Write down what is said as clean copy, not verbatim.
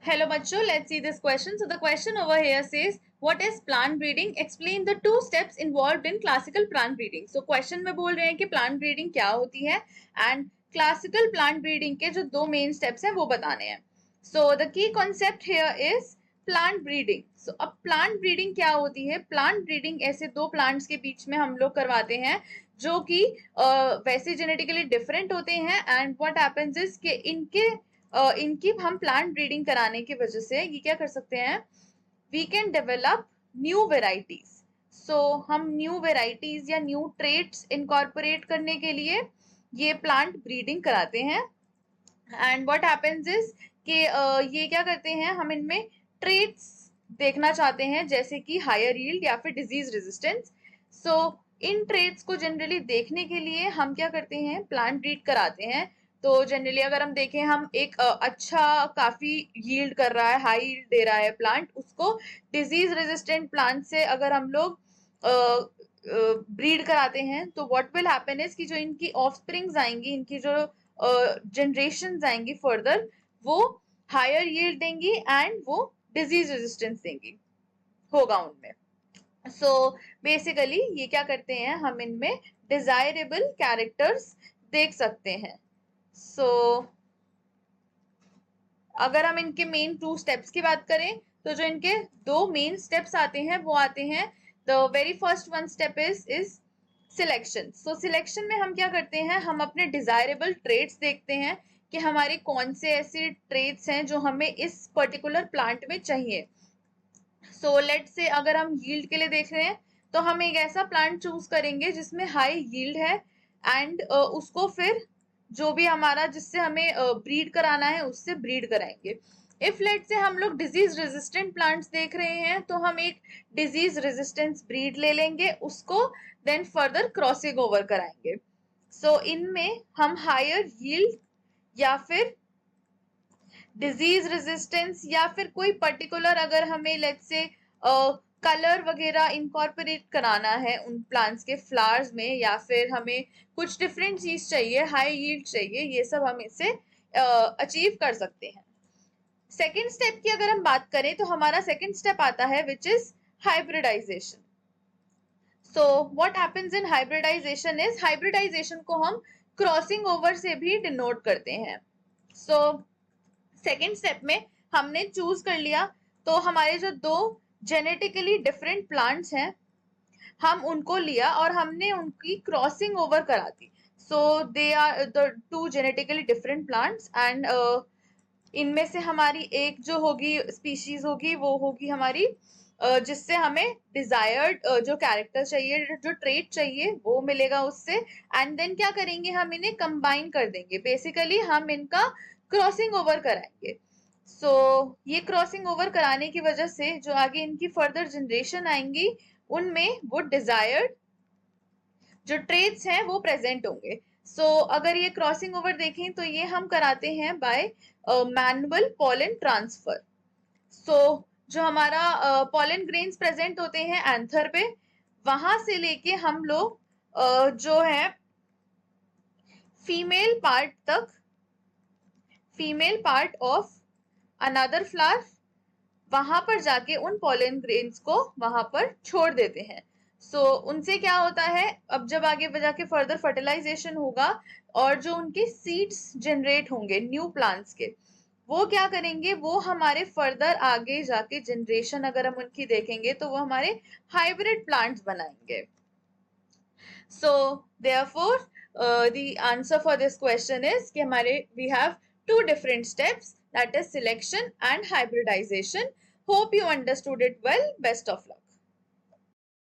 Hello बच्चों, let's see this question. So the question over here says, what is plant breeding? Explain the two steps involved in classical plant breeding. So question में बोल रहे हैं कि plant breeding क्या होती है and classical plant breeding के जो दो main steps हैं वो बताने हैं. So the key concept here is plant breeding. So अब plant breeding क्या होती है? Plant breeding ऐसे दो plants के बीच में हम लोग करवाते हैं जो कि वैसे जेनेटिकली डिफरेंट होते हैं एंड व्हाट हैपेंस इज कि इनकी हम प्लांट ब्रीडिंग कराने की वजह से ये क्या कर सकते हैं, we can develop new varieties. So हम न्यू वेराइटीज या न्यू ट्रेट्स इनकॉर्पोरेट करने के लिए ये प्लांट ब्रीडिंग कराते हैं. एंड व्हाट हैपेंस इज कि ये क्या करते हैं, हम इनमें ट्रेट्स देखना चाहते हैं जैसे कि हायर यील्ड या फिर डिजीज रेजिस्टेंस. सो इन ट्रेट्स को जनरली देखने के लिए हम क्या करते हैं, प्लांट ब्रीड कराते हैं. तो जनरली अगर हम देखें, हम एक अच्छा काफी यील्ड कर रहा है, हाई यील्ड दे रहा है प्लांट, उसको डिजीज रेजिस्टेंट प्लांट से अगर हम लोग ब्रीड कराते हैं तो व्हाट विल हैपन इज कि जो इनकी ऑफस्प्रिंग्स आएंगी, इनकी जो जनरेशन आएंगी फर्दर, वो हायर यील्ड देंगी एंड वो डिजीज रेजिस्टेंस देंगी होगा उनमें. सो बेसिकली ये क्या करते हैं, हम इनमें डिजायरेबल कैरेक्टर्स देख सकते हैं. सो अगर हम इनके मेन टू स्टेप्स की बात करें तो जो इनके दो मेन स्टेप्स आते हैं वो आते हैं, the very first one step is selection. So selection में हम क्या करते हैं, हम अपने डिजायरेबल ट्रेट्स देखते हैं कि हमारे कौन से ऐसे ट्रेट्स हैं जो हमें इस पर्टिकुलर प्लांट में चाहिए. सो लेट्स से अगर हम यील्ड के लिए देख रहे हैं तो हम एक ऐसा प्लांट चूज करेंगे जिसमें हाई यील्ड है एंड उसको फिर जो भी हमारा जिससे हमें ब्रीड कराना है उससे ब्रीड कराएंगे. इफ लेट से हम लोग डिजीज रेजिस्टेंट प्लांट्स देख रहे हैं तो हम एक डिजीज रेजिस्टेंस ब्रीड ले लेंगे, उसको देन फर्दर क्रॉसिंग ओवर कराएंगे. सो इनमें हम हायर यील्ड या फिर डिजीज रेजिस्टेंस या फिर कोई पर्टिकुलर, अगर हमें लेट्स से कलर वगैरह इनकॉर्पोरेट कराना है उन प्लांट्स के फ्लावर्स में, या फिर हमें कुछ डिफरेंट चीज चाहिए, हाई यील्ड चाहिए, ये सब हम इससे अचीव कर सकते हैं. सेकेंड स्टेप की अगर हम बात करें तो हमारा सेकेंड स्टेप आता है which is hybridisation. So what happens in hybridisation is, hybridisation को हम क्रॉसिंग ओवर से भी डिनोट करते हैं. सो सेकेंड स्टेप में हमने चूज कर लिया तो हमारे जो दो जेनेटिकली डिफरेंट प्लांट्स हैं हम उनको लिया और हमने उनकी क्रॉसिंग ओवर करा दी. So they are the two genetically different plants and इनमें से हमारी एक जो होगी स्पीशीज होगी वो होगी हमारी जिससे हमें डिजायर्ड जो कैरेक्टर चाहिए, जो ट्रेट चाहिए वो मिलेगा उससे. एंड देन क्या करेंगे, हम इन्हें कंबाइन कर देंगे, बेसिकली हम इनका क्रॉसिंग ओवर कराएंगे. सो ये क्रॉसिंग ओवर कराने की वजह से जो आगे इनकी फर्दर जनरेशन आएंगी उनमें वो डिजायर्ड जो ट्रेट्स हैं वो प्रेजेंट होंगे. सो अगर ये क्रॉसिंग ओवर देखें तो ये हम कराते हैं बाय मैनुअल पॉलन ट्रांसफर. सो जो हमारा पॉलन ग्रेन्स प्रेजेंट होते हैं एंथर पे, वहां से लेके हम लोग जो है female part of another flower, वहां पर जाके उन पॉलन ग्रेन्स को वहां पर छोड़ देते हैं. सो उनसे क्या होता है, अब जब आगे जाके फर्दर फर्टिलाइजेशन होगा और जो उनके सीड्स जनरेट होंगे न्यू प्लांट्स के, वो क्या करेंगे, वो हमारे फर्दर आगे जाके जनरेशन अगर हम उनकी देखेंगे तो वो हमारे हाइब्रिड प्लांट्स बनाएंगे. So therefore the answer for this question is कि हमारे we have two different steps, that is selection and hybridization. Hope you understood it well. Best of luck.